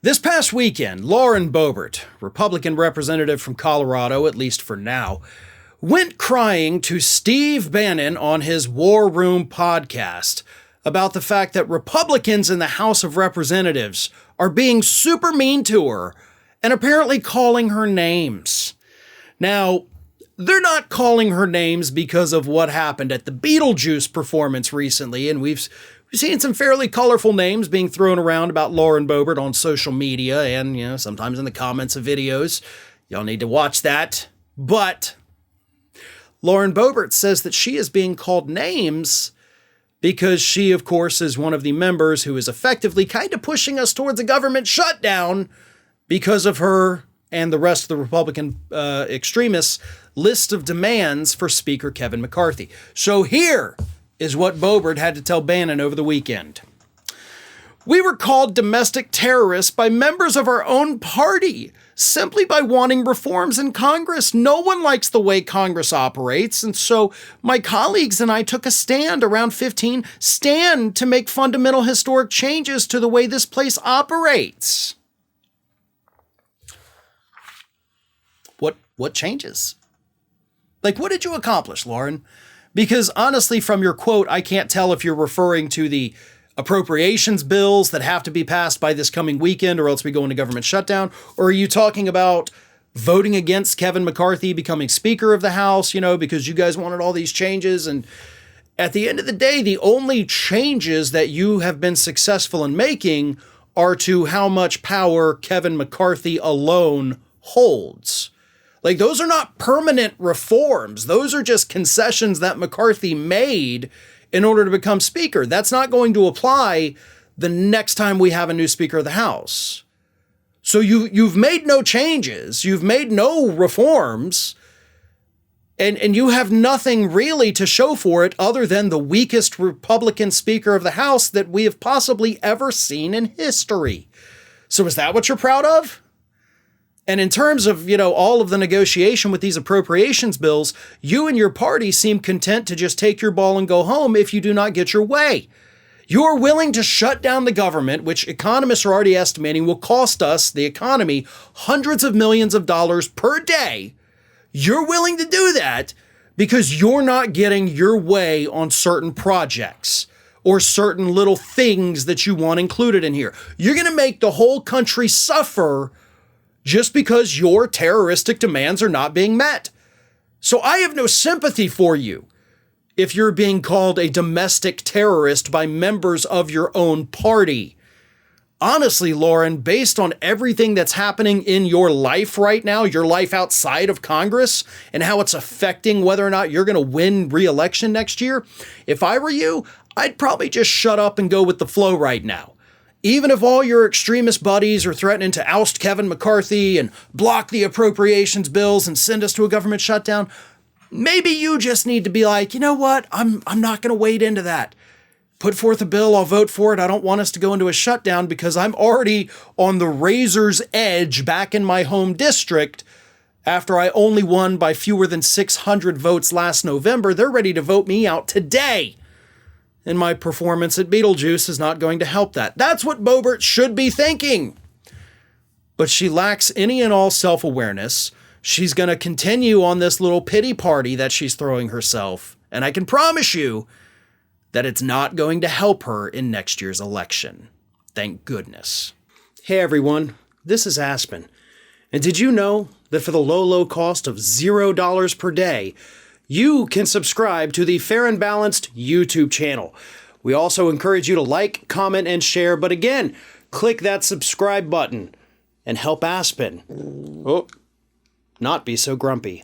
This past weekend, Lauren Boebert, Republican representative from Colorado, at least for now, went crying to Steve Bannon on his War Room podcast about the fact that Republicans in the House of Representatives are being super mean to her and apparently calling her names. Now, they're not calling her names because of what happened at the Beetlejuice performance recently, and we've seen some fairly colorful names being thrown around about Lauren Boebert on social media and, sometimes in the comments of videos. Y'all need to watch that. But Lauren Boebert says that she is being called names because she, of course, is one of the members who is effectively kind of pushing us towards a government shutdown because of her and the rest of the Republican extremists' list of demands for Speaker Kevin McCarthy. So here is what Boebert had to tell Bannon over the weekend. We were called domestic terrorists by members of our own party simply by wanting reforms in Congress. No one likes the way Congress operates, and so my colleagues and I took a stand, around 15, to make fundamental historic changes to the way this place operates. What changes? What did you accomplish, Lauren? Because honestly, from your quote, I can't tell if you're referring to the appropriations bills that have to be passed by this coming weekend or else we go into government shutdown, or are you talking about voting against Kevin McCarthy becoming Speaker of the House, because you guys wanted all these changes? And at the end of the day, the only changes that you have been successful in making are to how much power Kevin McCarthy alone holds. Those are not permanent reforms. Those are just concessions that McCarthy made in order to become Speaker. That's not going to apply the next time we have a new Speaker of the House. So you've made no changes. You've made no reforms. And you have nothing really to show for it other than the weakest Republican Speaker of the House that we have possibly ever seen in history. So is that what you're proud of? And in terms of, all of the negotiation with these appropriations bills, you and your party seem content to just take your ball and go home if you do not get your way. You are willing to shut down the government, which economists are already estimating will cost us, the economy, hundreds of millions of dollars per day. You're willing to do that because you're not getting your way on certain projects or certain little things that you want included in here. You're going to make the whole country suffer just because your terroristic demands are not being met. So I have no sympathy for you if you're being called a domestic terrorist by members of your own party. Honestly, Lauren, based on everything that's happening in your life right now, your life outside of Congress, and how it's affecting whether or not you're going to win re-election next year, if I were you, I'd probably just shut up and go with the flow right now. Even if all your extremist buddies are threatening to oust Kevin McCarthy and block the appropriations bills and send us to a government shutdown, maybe you just need to be like, you know what? I'm not going to wade into that. Put forth a bill, I'll vote for it. I don't want us to go into a shutdown because I'm already on the razor's edge back in my home district. After I only won by fewer than 600 votes last November, they're ready to vote me out today. And my performance at Beetlejuice is not going to help that. That's what Boebert should be thinking. But she lacks any and all self-awareness. She's going to continue on this little pity party that she's throwing herself. And I can promise you that it's not going to help her in next year's election. Thank goodness. Hey everyone, this is Aspen. And did you know that for the low cost of $0 per day, you can subscribe to the Fair and Balanced YouTube channel. We also encourage you to like, comment, and share. But again, click that subscribe button and help Aspen not be so grumpy.